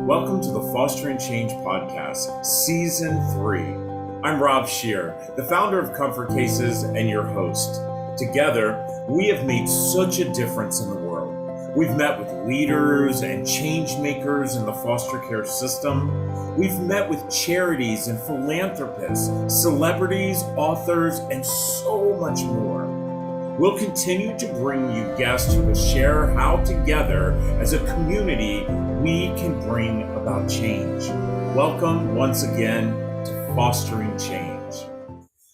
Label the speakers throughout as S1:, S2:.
S1: Welcome to the Fostering Change Podcast, Season 3. I'm Rob Scheer, the founder of Comfort Cases and your host. Together, we have made such a difference in the world. We've met with leaders and change makers in the foster care system. We've met with charities and philanthropists, celebrities, authors, and so much more. We'll continue to bring you guests who will share how together as a community we can bring about change. Welcome once again to Fostering Change.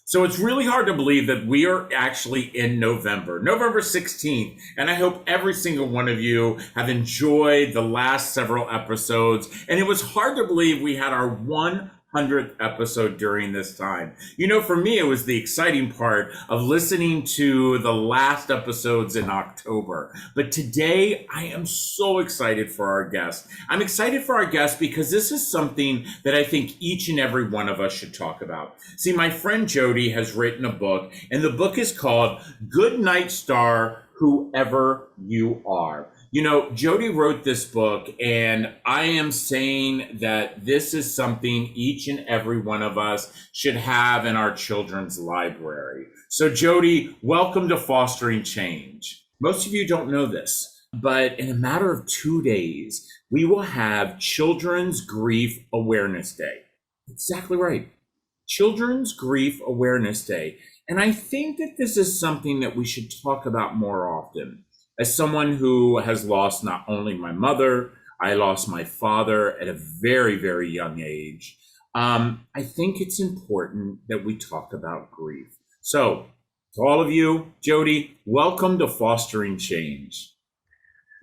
S1: So it's really hard to believe that we are actually in November 16th, and I hope every single one of you have enjoyed the last several episodes. And it was hard to believe we had our 100th episode during this time. You know, for me, it was the exciting part of listening to the last episodes in October. But today, I am so excited for our guest. I'm excited for our guest because this is something that I think each and every one of us should talk about. See, my friend Jodi has written a book, and the book is called Goodnight Star, Whoever You Are. You know, Jodi wrote this book, and I am saying that this is something each and every one of us should have in our children's library. So Jodi, welcome to Fostering Change. Most of you don't know this, but in a matter of 2 days, we will have Children's Grief Awareness Day. Exactly right. Children's Grief Awareness Day. And I think that this is something that we should talk about more often. As someone who has lost not only my mother, I lost my father at a very, very young age. I think it's important that we talk about grief. So to all of you, Jodi, welcome to Fostering Change.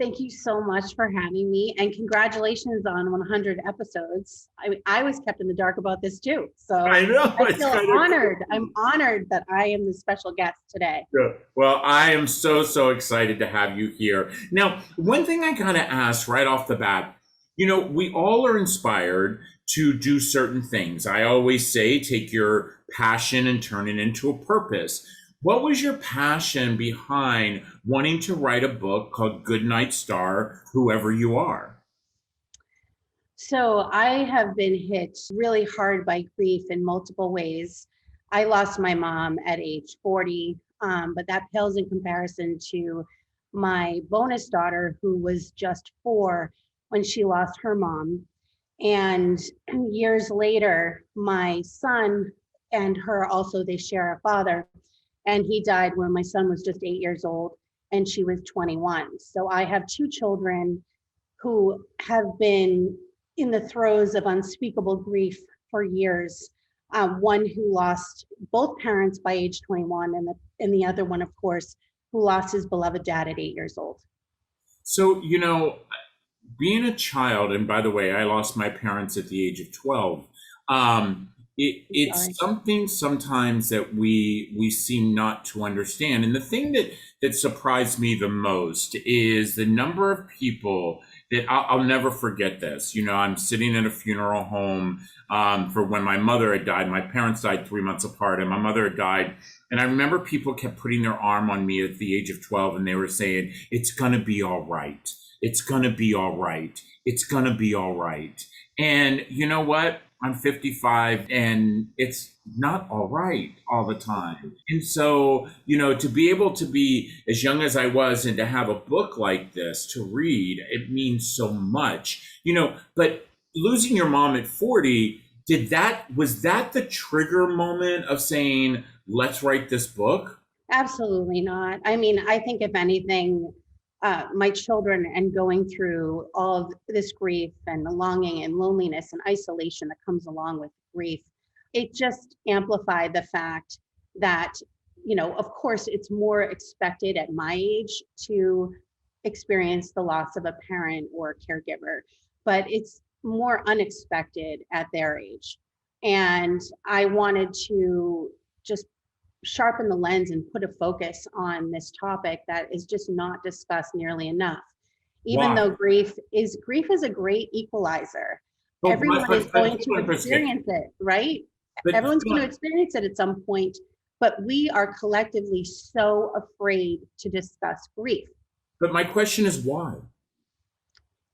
S2: Thank you so much for having me, and congratulations on 100 episodes. I was kept in the dark about this too, so
S1: I know.
S2: I feel honored. I'm honored that I am the special guest today.
S1: Good. Well, I am so excited to have you here. Now, one thing I gotta ask right off the bat, you know, we all are inspired to do certain things. I always say, take your passion and turn it into a purpose. What was your passion behind wanting to write a book called Goodnight Star, Whoever You Are?
S2: So I have been hit really hard by grief in multiple ways. I lost my mom at age 40, but that pales in comparison to my bonus daughter, who was just 4 when she lost her mom. And years later, my son and her also, they share a father. And he died when my son was just 8 years old and she was 21. So I have 2 children who have been in the throes of unspeakable grief for years. One who lost both parents by age 21, and the other one, of course, who lost his beloved dad at 8 years old.
S1: So, you know, being a child, and by the way, I lost my parents at the age of 12. It's something sometimes that we seem not to understand. And the thing that surprised me the most is the number of people that I'll never forget this. You know, I'm sitting in a funeral home for when my mother had died. My parents died 3 months apart, and my mother had died. And I remember people kept putting their arm on me at the age of 12, and they were saying, "It's going to be all right. It's going to be all right. It's going to be all right." And you know what? I'm 55 and it's not all right all the time. And so, you know, to be able to be as young as I was and to have a book like this to read, it means so much, you know. But losing your mom at 40, was that the trigger moment of saying, let's write this book?
S2: Absolutely not. I mean, I think if anything, my children and going through all of this grief and the longing and loneliness and isolation that comes along with grief, it just amplified the fact that, you know, of course, it's more expected at my age to experience the loss of a parent or a caregiver, but it's more unexpected at their age. And I wanted to just sharpen the lens and put a focus on this topic that is just not discussed nearly enough. Even though grief is a great equalizer. Everyone is going to experience it, right? Everyone's going to experience it at some point, but we are collectively so afraid to discuss grief.
S1: But my question is why?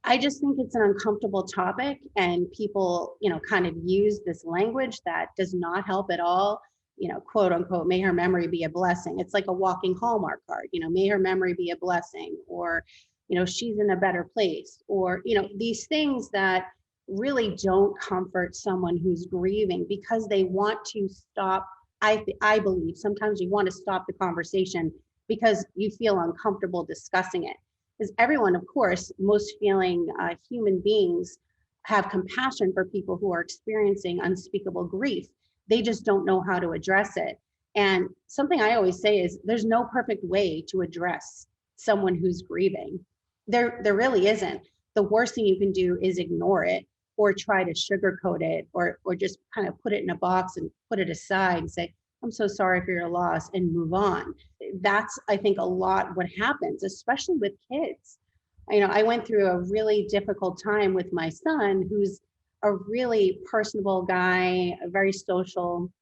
S2: I just think it's an uncomfortable topic, and people, kind of use this language that does not help at all. Quote unquote, may her memory be a blessing. It's like a walking Hallmark card, may her memory be a blessing, or, she's in a better place, or, these things that really don't comfort someone who's grieving because they want to stop. I believe sometimes you want to stop the conversation because you feel uncomfortable discussing it, because everyone, of course, most feeling human beings have compassion for people who are experiencing unspeakable grief. They just don't know how to address it. And something I always say is there's no perfect way to address someone who's grieving. There really isn't. The worst thing you can do is ignore it, or try to sugarcoat it, or just kind of put it in a box and put it aside and say, I'm so sorry for your loss, and move on. That's, I think, a lot what happens, especially with kids. I went through a really difficult time with my son, who's a really personable guy, very social,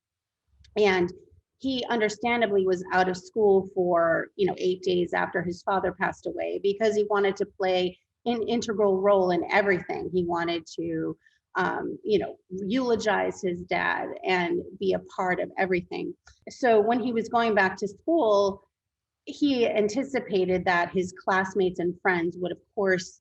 S2: and he understandably was out of school for 8 days after his father passed away, because he wanted to play an integral role in everything. He wanted to eulogize his dad and be a part of everything. So when he was going back to school, he anticipated that his classmates and friends would, of course,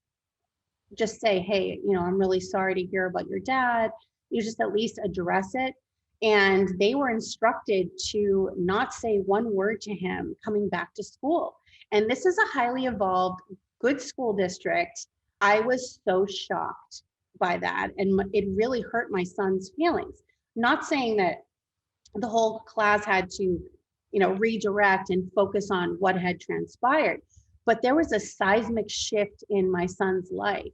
S2: just say, hey, I'm really sorry to hear about your dad. You just at least address it. And they were instructed to not say one word to him coming back to school. And this is a highly evolved, good school district. I was so shocked by that. And it really hurt my son's feelings. Not saying that the whole class had to, redirect and focus on what had transpired, but there was a seismic shift in my son's life.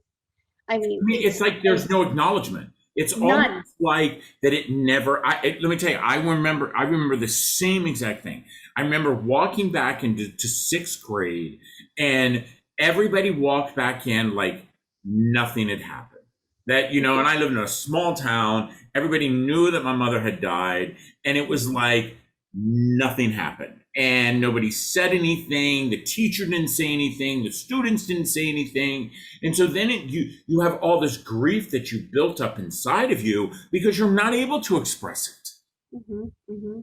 S2: I mean,
S1: It's like there's no acknowledgement. It's
S2: none.
S1: almost like that it never. Let me tell you, I remember the same exact thing. I remember walking back into sixth grade, and everybody walked back in like nothing had happened. That, and I lived in a small town. Everybody knew that my mother had died, and it was like nothing happened. And nobody said anything. The teacher didn't say anything. The students didn't say anything. And so then you have all this grief that you built up inside of you because you're not able to express it.
S2: Mm-hmm, mm-hmm.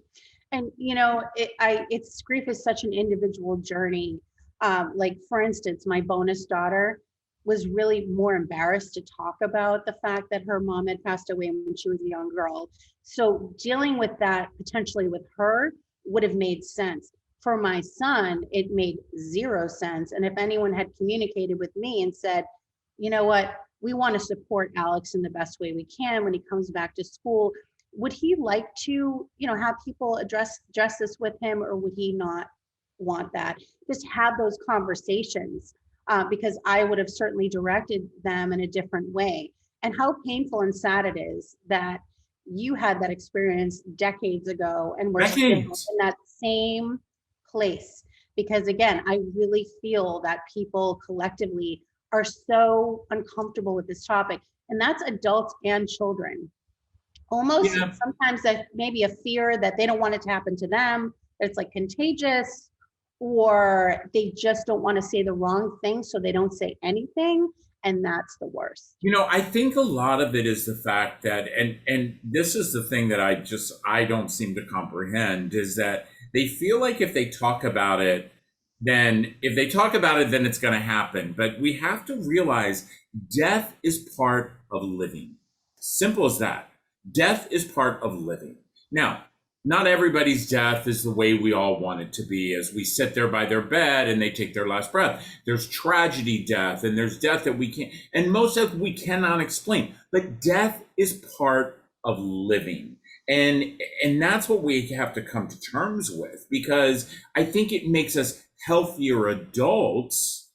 S2: And it's grief is such an individual journey. Like, for instance, my bonus daughter was really more embarrassed to talk about the fact that her mom had passed away when she was a young girl. So dealing with that potentially with her would have made sense. For my son, it made zero sense. And if anyone had communicated with me and said, you know what, we want to support Alex in the best way we can when he comes back to school, would he like to, have people address this with him, or would he not want that? Just have those conversations, because I would have certainly directed them in a different way. And how painful and sad it is that you had that experience decades ago and we're still in that same place. Because again, I really feel that people collectively are so uncomfortable with this topic, and that's adults and children. Almost sometimes that maybe a fear that they don't want it to happen to them, that it's like contagious, or they just don't want to say the wrong thing, so they don't say anything. And that's the worst.
S1: I think a lot of it is the fact that, and this is the thing that I don't seem to comprehend, is that they feel like if they talk about it, then it's going to happen. But we have to realize death is part of living. Simple as that. Death is part of living. Now, not everybody's death is the way we all want it to be, as we sit there by their bed and they take their last breath. There's tragedy death, and there's death that we can't, and most of we cannot explain. But death is part of living. And that's what we have to come to terms with, because I think it makes us healthier adults,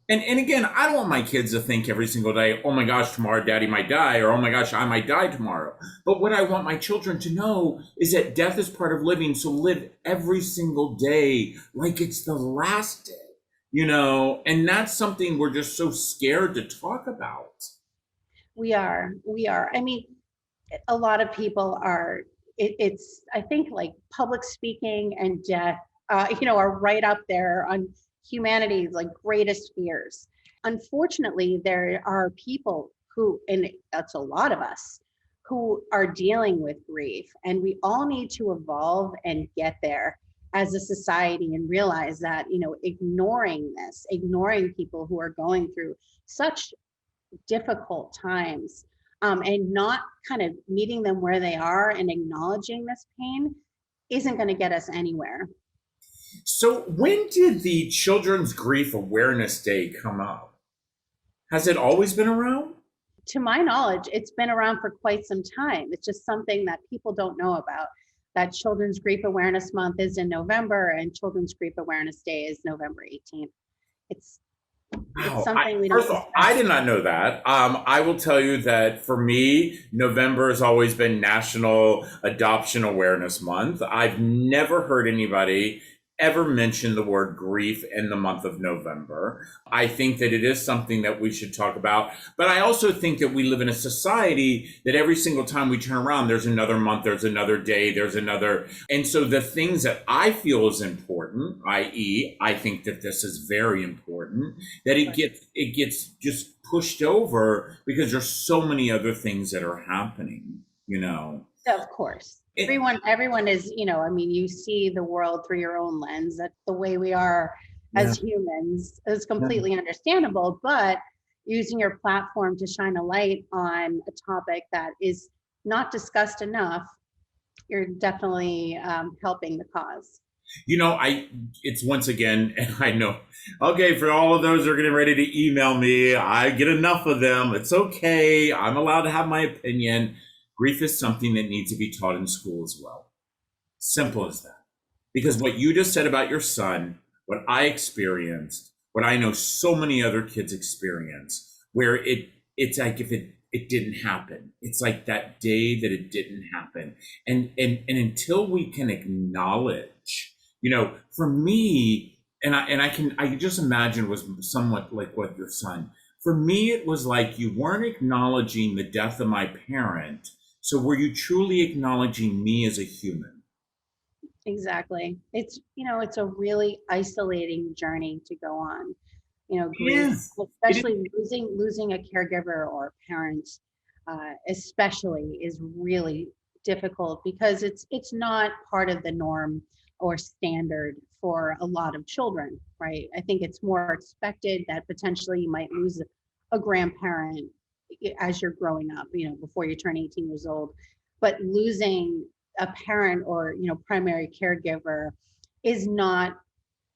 S1: And again, I don't want my kids to think every single day, oh my gosh, tomorrow daddy might die, or oh my gosh, I might die tomorrow. But what I want my children to know is that death is part of living. So live every single day like it's the last day, and that's something we're just so scared to talk about.
S2: We are. I mean, a lot of people are, it's, I think, like public speaking and death, are right up there on humanity's like greatest fears. unfortunately, there are people who, and that's a lot of us, who are dealing with grief. And we all need to evolve and get there as a society and realize that, ignoring this, ignoring people who are going through such difficult times, and not kind of meeting them where they are and acknowledging this pain isn't going to get us anywhere.
S1: So when did the Children's Grief Awareness Day come up? Has it always been around?
S2: To my knowledge, it's been around for quite some time. It's just something that people don't know about. That Children's Grief Awareness Month is in November, and Children's Grief Awareness Day is November 18th. It's something we don't.
S1: First of all, I did not know that. I will tell you that for me, November has always been National Adoption Awareness Month. I've never heard anybody ever mention the word grief in the month of November. I think that it is something that we should talk about. But I also think that we live in a society that every single time we turn around, there's another month, there's another day, there's another. And so the things that I feel is important, i.e., I think that this is very important, that it gets just pushed over because there's so many other things that are happening,
S2: Of course. Everyone is, you see the world through your own lens. That's the way we are as humans. It's completely understandable, but using your platform to shine a light on a topic that is not discussed enough, you're definitely helping the cause.
S1: It's once again, and I know, okay, for all of those who are getting ready to email me, I get enough of them. It's okay. I'm allowed to have my opinion. Grief is something that needs to be taught in school as well. Simple as that. Because what you just said about your son, what I experienced, what I know so many other kids experience, where it's like if it didn't happen. It's like that day that it didn't happen. And until we can acknowledge, for me, and I can just imagine was somewhat like what your son. For me, it was like you weren't acknowledging the death of my parent. So were you truly acknowledging me as a human?
S2: Exactly. It's a really isolating journey to go on. Grief, especially losing a caregiver or a parent, especially is really difficult because it's not part of the norm or standard for a lot of children, right? I think it's more expected that potentially you might lose a grandparent as you're growing up, before you turn 18 years old. But losing a parent or, primary caregiver is not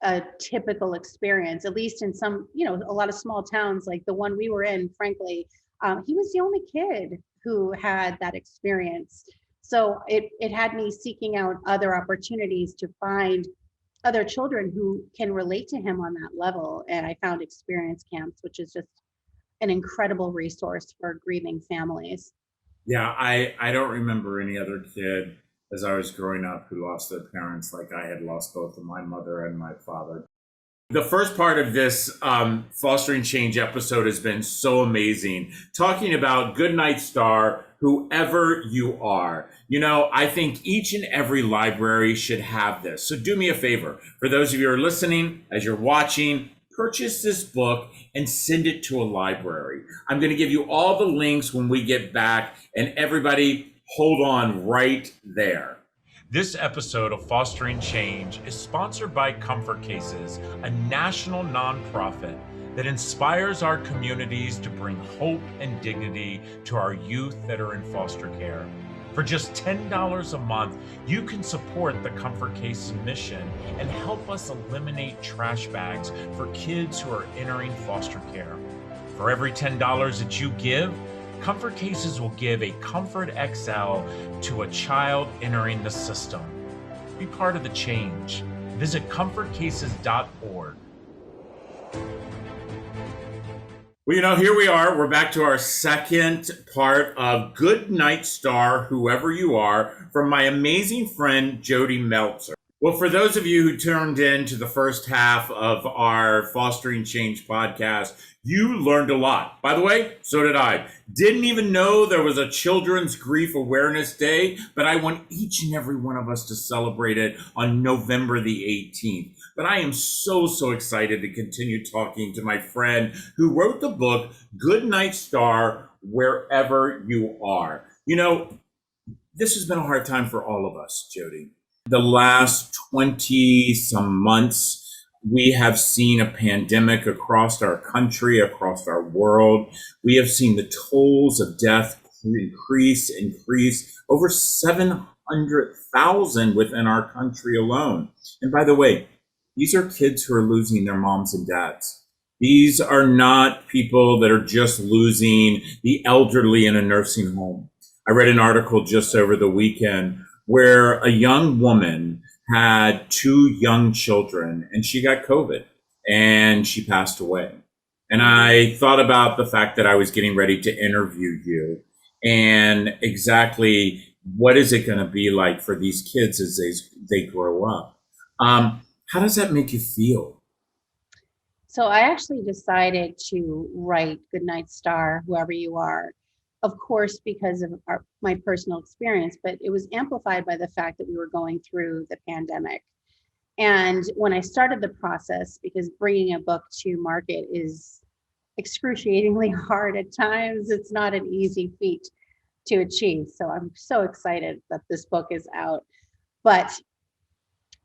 S2: a typical experience, at least in some, a lot of small towns like the one we were in, frankly. He was the only kid who had that experience. So it had me seeking out other opportunities to find other children who can relate to him on that level. And I found experience camps, which is just an incredible resource for grieving families.
S1: Yeah, I don't remember any other kid as I was growing up who lost their parents like I had lost both of my mother and my father. The first part of this Fostering Change episode has been so amazing, talking about Goodnight Star, whoever you are. I think each and every library should have this. So do me a favor. For those of you who are listening, as you're watching, purchase this book and send it to a library. I'm going to give you all the links when we get back, and everybody hold on right there. This episode of Fostering Change is sponsored by Comfort Cases, a national nonprofit that inspires our communities to bring hope and dignity to our youth that are in foster care. For just $10 a month, you can support the Comfort Cases mission and help us eliminate trash bags for kids who are entering foster care. For every $10 that you give, Comfort Cases will give a Comfort XL to a child entering the system. Be part of the change. Visit comfortcases.org. Well, here we are. We're back to our second part of Goodnight Star, whoever you are, from my amazing friend, Jodi Meltzer. Well, for those of you who turned in to the first half of our Fostering Change podcast, you learned a lot. By the way, so did I. Didn't even know there was a Children's Grief Awareness Day, but I want each and every one of us to celebrate it on November the 18th. But I am so excited to continue talking to my friend who wrote the book, Goodnight Star, Wherever You Are. You know, this has been a hard time for all of us, Jodi. The last 20 some months, we have seen a pandemic across our country, across our world. We have seen the tolls of death increase, over 700,000 within our country alone. And by the way, these are kids who are losing their moms and dads. These are not people that are just losing the elderly in a nursing home. I read an article just over the weekend where a young woman had two young children and she got COVID and she passed away. And I thought about the fact that I was getting ready to interview you and exactly what is it going to be like for these kids as they grow up. How does that make you feel?
S2: So I actually decided to write Goodnight Star, Whoever You Are, of course, because of my personal experience, but it was amplified by the fact that we were going through the pandemic. And when I started the process, because bringing a book to market is excruciatingly hard at times, it's not an easy feat to achieve. So I'm so excited that this book is out. But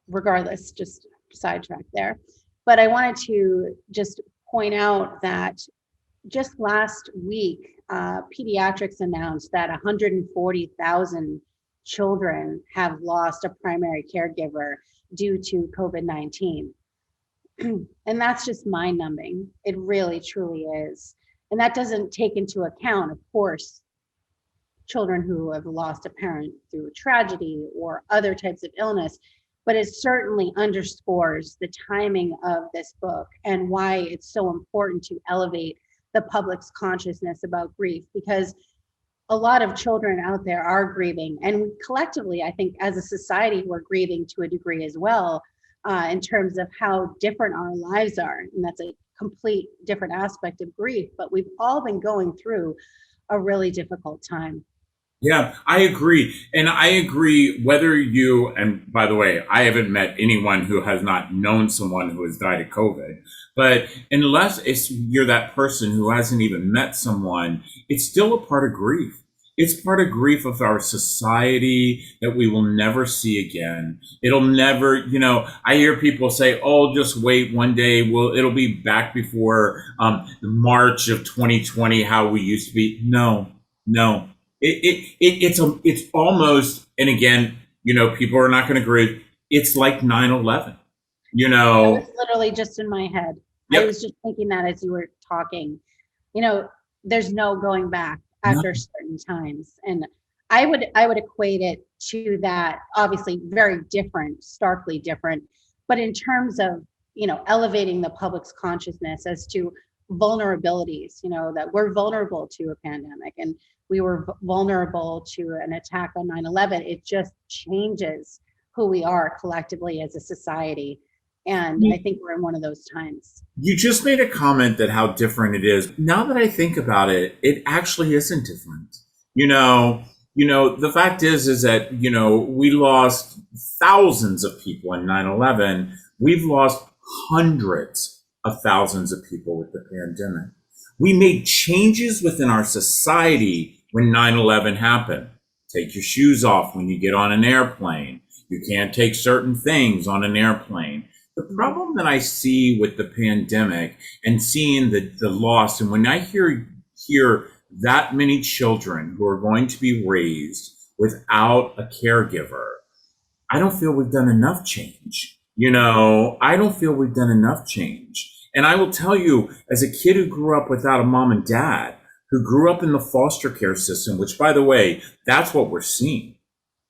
S2: regardless, just sidetrack there. But I wanted to just point out that just last week, pediatrics announced that 140,000 children have lost a primary caregiver due to COVID-19. And that's just mind-numbing. It really, truly is. And that doesn't take into account, of course, children who have lost a parent through a tragedy or other types of illness. But it certainly underscores the timing of this book and why it's so important to elevate the public's consciousness about grief, because a lot of children out there are grieving, and collectively, I think as a society, we're grieving to a degree as well, in terms of how different our lives are. And that's a complete different aspect of grief, but we've all been going through a really difficult time.
S1: Yeah, I agree. And I agree whether and by the way, I haven't met anyone who has not known someone who has died of COVID. But unless you're that person who hasn't even met someone, it's still a part of grief. It's part of grief of our society that we will never see again. It'll never, I hear people say, oh, just wait one day. It'll be back before March of 2020, how we used to be. No. It's almost, and again, people are not going to agree. It's like 9/11,
S2: That was literally just in my head.
S1: Yep.
S2: I was just thinking that as you were talking, there's no going back after certain times. And I would equate it to that, obviously very different, starkly different, but in terms of, elevating the public's consciousness as to vulnerabilities, that we're vulnerable to a pandemic and we were vulnerable to an attack on 9/11. It just changes who we are collectively as a society. And I think we're in one of those times.
S1: You just made a comment that how different it is. Now that I think about it, it actually isn't different. The fact is that, we lost thousands of people in 9/11. We've lost hundreds of thousands of people with the pandemic. We made changes within our society when 9/11 happened. Take your shoes off when you get on an airplane. You can't take certain things on an airplane. The problem that I see with the pandemic and seeing the loss, and when I hear that many children who are going to be raised without a caregiver, I don't feel we've done enough change. I don't feel we've done enough change. And I will tell you, as a kid who grew up without a mom and dad, who grew up in the foster care system, which, by the way, that's what we're seeing.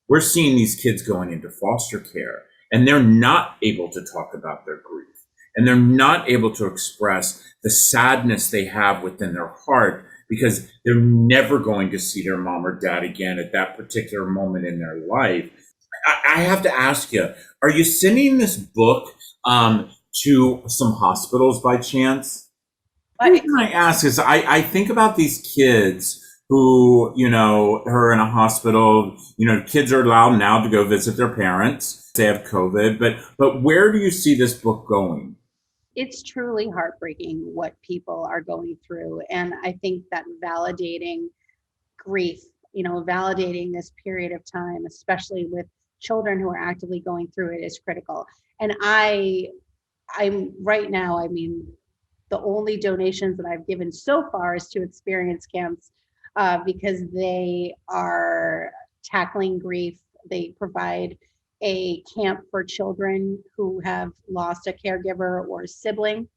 S1: We're seeing these kids going into foster care, and they're not able to talk about their grief, and they're not able to express the sadness they have within their heart because they're never going to see their mom or dad again at that particular moment in their life. I have to ask you, are you sending this book to some hospitals by chance? The reason I ask is I think about these kids who, are in a hospital. Kids are allowed now to go visit their parents. They have COVID, but where do you see this book going?
S2: It's truly heartbreaking what people are going through. And I think that validating grief, validating this period of time, especially with children who are actively going through it, is critical. And I'm right now, I mean, the only donations that I've given so far is to experience camps, because they are tackling grief. They provide a camp for children who have lost a caregiver or a sibling,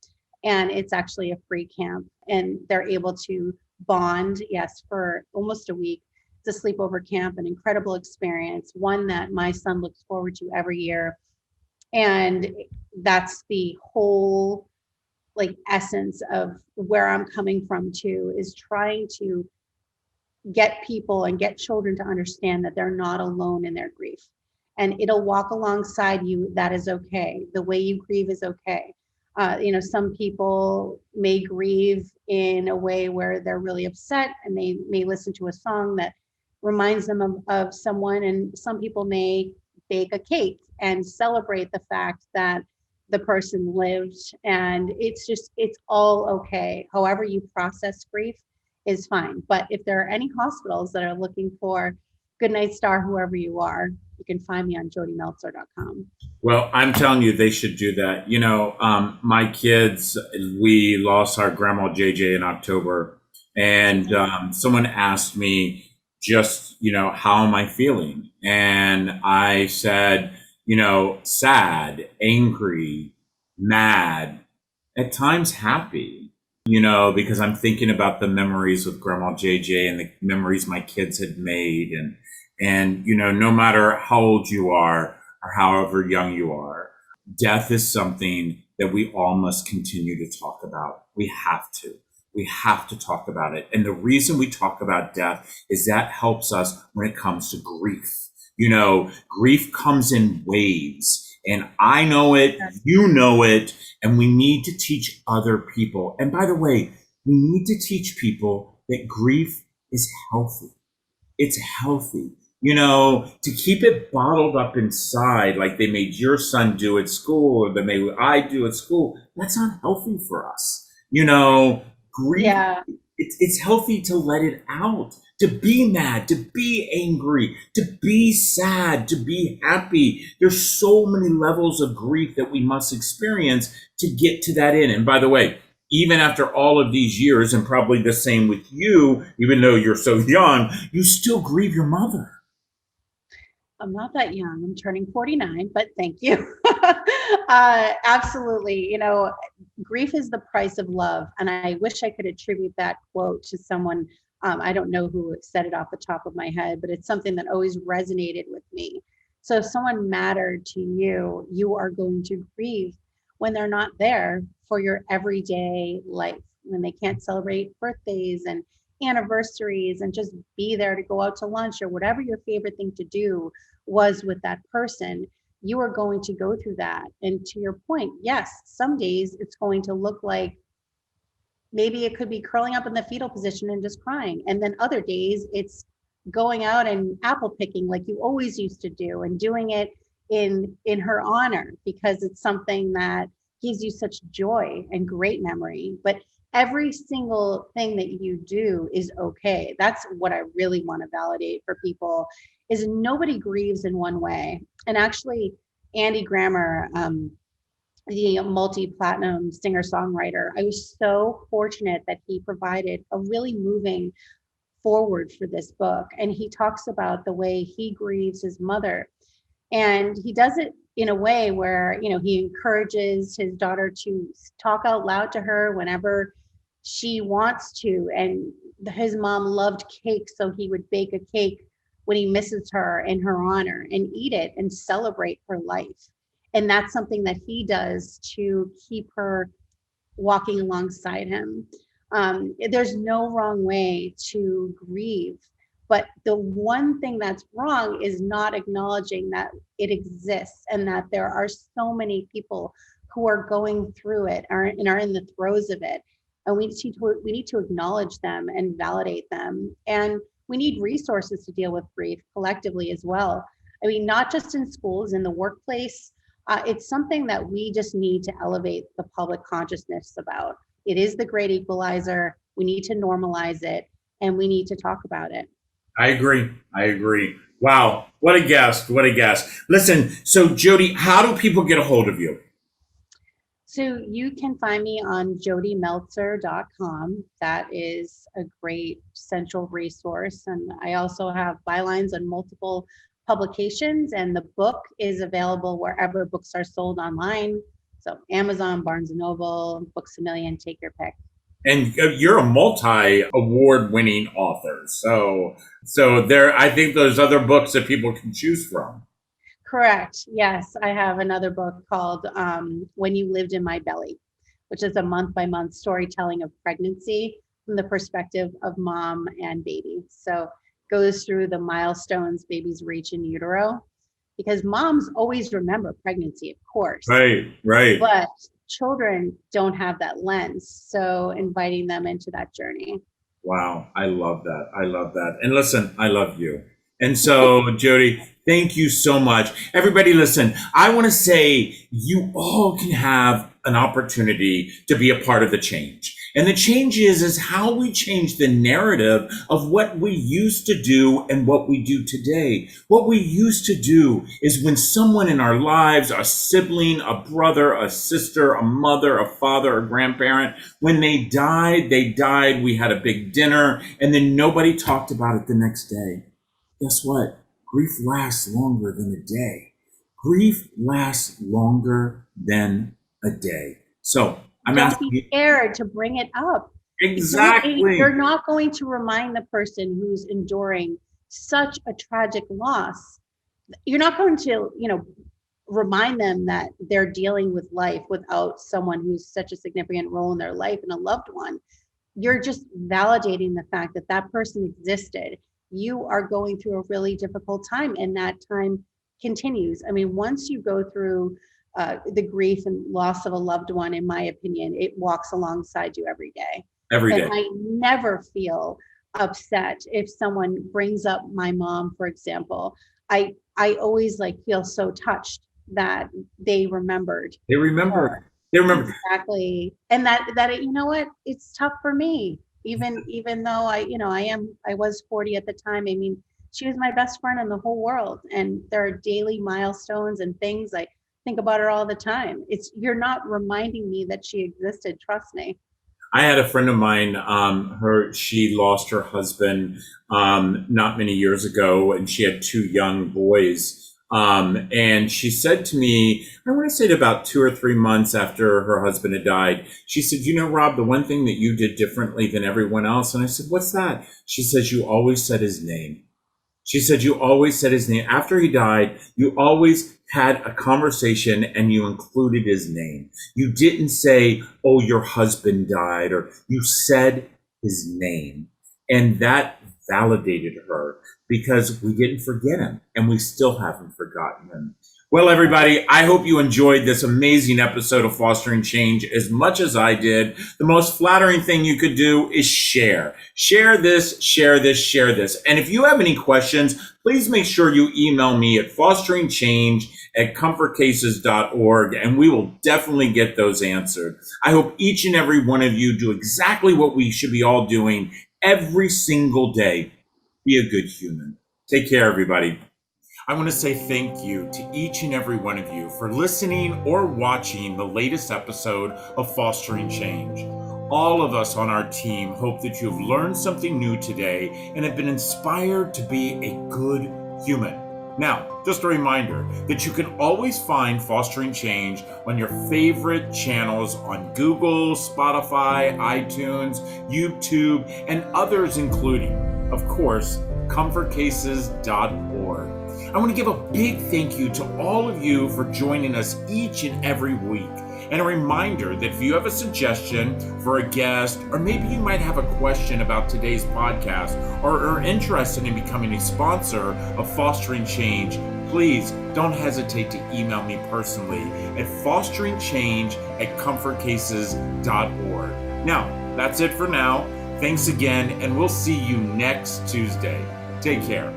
S2: and it's actually a free camp. And they're able to bond, yes, for almost a week. It's a sleepover camp, an incredible experience, one that my son looks forward to every year. And that's the whole like essence of where I'm coming from too, is trying to get people and get children to understand that they're not alone in their grief, and it'll walk alongside you. That is okay. The way you grieve is okay. Some people may grieve in a way where they're really upset and they may listen to a song that reminds them of someone, and some people may bake a cake and celebrate the fact that the person lived. And it's all okay. However you process grief is fine. But if there are any hospitals that are looking for Goodnight Star, whoever you are, you can find me on jodimeltzer.com.
S1: Well, I'm telling you, they should do that. My kids, we lost our grandma JJ in October, and someone asked me just, how am I feeling? And I said, sad, angry, mad, at times happy, because I'm thinking about the memories with Grandma JJ and the memories my kids had made. And, no matter how old you are or however young you are, death is something that we all must continue to talk about. We have to. We have to talk about it. And the reason we talk about death is that helps us when it comes to grief. Grief comes in waves. And I know it, you know it, and we need to teach other people. And by the way, we need to teach people that grief is healthy. It's healthy. To keep it bottled up inside, like they made your son do at school, or they made I do at school, that's not healthy for us. Grief,
S2: Yeah.
S1: it's healthy to let it out, to be mad, to be angry, to be sad, to be happy. There's so many levels of grief that we must experience to get to that end. And by the way, even after all of these years, and probably the same with you, even though you're so young, you still grieve your mother.
S2: I'm not that young. I'm turning 49, but thank you. Absolutely. Grief is the price of love. And I wish I could attribute that quote to someone. I don't know who said it off the top of my head, but it's something that always resonated with me. So if someone mattered to you, you are going to grieve when they're not there for your everyday life, when they can't celebrate birthdays and anniversaries and just be there to go out to lunch or whatever your favorite thing to do was with that person. You are going to go through that. And to your point, yes, some days it's going to look like maybe it could be curling up in the fetal position and just crying. And then other days it's going out and apple picking like you always used to do, and doing it in her honor because it's something that gives you such joy and great memory. But every single thing that you do is okay. That's what I really want to validate for people, is nobody grieves in one way. And actually, Andy Grammer, the multi-platinum singer-songwriter, I was so fortunate that he provided a really moving forward for this book. And he talks about the way he grieves his mother. And he does it in a way where, he encourages his daughter to talk out loud to her whenever she wants to. And his mom loved cake, so he would bake a cake when he misses her in her honor and eat it and celebrate her life. And that's something that he does to keep her walking alongside him. There's no wrong way to grieve, but the one thing that's wrong is not acknowledging that it exists and that there are so many people who are going through it and are in the throes of it. and we need to acknowledge them and validate them. And we need resources to deal with grief collectively as well. I mean, not just in schools, in the workplace. It's something that we just need to elevate the public consciousness about. It is the great equalizer. We need to normalize it, and we need to talk about it.
S1: I agree. Wow. What a guest. Listen, so Jodi, how do people get a hold of you?
S2: So you can find me on jodimeltzer.com. That is a great central resource. And I also have bylines on multiple publications, and the book is available wherever books are sold online. So Amazon, Barnes & Noble, Books A Million, take your pick.
S1: And you're a multi-award-winning author. So there, I think there's other books that people can choose from.
S2: Correct. Yes, I have another book called When You Lived in My Belly, which is a month-by-month storytelling of pregnancy from the perspective of mom and baby. So goes through the milestones babies reach in utero, because moms always remember pregnancy, of course.
S1: Right.
S2: But children don't have that lens. So inviting them into that journey.
S1: Wow. I love that. And listen, I love you. And so, Jodi, thank you so much. Everybody, listen, I want to say you all can have an opportunity to be a part of the change. And the change is how we change the narrative of what we used to do and what we do today. What we used to do is when someone in our lives, a sibling, a brother, a sister, a mother, a father, a grandparent, when they died, we had a big dinner, and then nobody talked about it the next day. Guess what? Grief lasts longer than a day. Grief lasts longer than a day. So I'm
S2: Don't
S1: asking
S2: be scared to bring it up.
S1: Exactly.
S2: You're not going to remind the person who's enduring such a tragic loss. You're not going to, remind them that they're dealing with life without someone who's such a significant role in their life and a loved one. You're just validating the fact that that person existed. You are going through a really difficult time, and that time continues. I mean, once you go through the grief and loss of a loved one, in my opinion, it walks alongside you every day. And I never feel upset if someone brings up my mom, for example. I always feel so touched that they remembered.
S1: They remember.
S2: Exactly. And that you know what? It's tough for me. Even though I was 40 at the time. I mean, she was my best friend in the whole world. And there are daily milestones and things. I think about her all the time. You're not reminding me that she existed. Trust me.
S1: I had a friend of mine, she lost her husband not many years ago, and she had two young boys. And she said to me, I want to say about 2 or 3 months after her husband had died, she said, Rob, the one thing that you did differently than everyone else. And I said, what's that? She says, you always said his name. She said, you always said his name. After he died, you always had a conversation and you included his name. You didn't say, oh, your husband died, or you said his name. And that validated her, because we didn't forget him, and we still haven't forgotten him. Well, everybody, I hope you enjoyed this amazing episode of Fostering Change as much as I did. The most flattering thing you could do is share. Share this. And if you have any questions, please make sure you email me at fosteringchange@comfortcases.org, and we will definitely get those answered. I hope each and every one of you do exactly what we should be all doing every single day. Be a good human. Take care, everybody. I want to say thank you to each and every one of you for listening or watching the latest episode of Fostering Change. All of us on our team hope that you have learned something new today and have been inspired to be a good human. Now, just a reminder that you can always find Fostering Change on your favorite channels on Google, Spotify, iTunes, YouTube, and others, including, of course, comfortcases.org. I want to give a big thank you to all of you for joining us each and every week. And a reminder that if you have a suggestion for a guest, or maybe you might have a question about today's podcast, or are interested in becoming a sponsor of Fostering Change, please don't hesitate to email me personally at fosteringchange@comfortcases.org. Now, that's it for now. Thanks again, and we'll see you next Tuesday. Take care.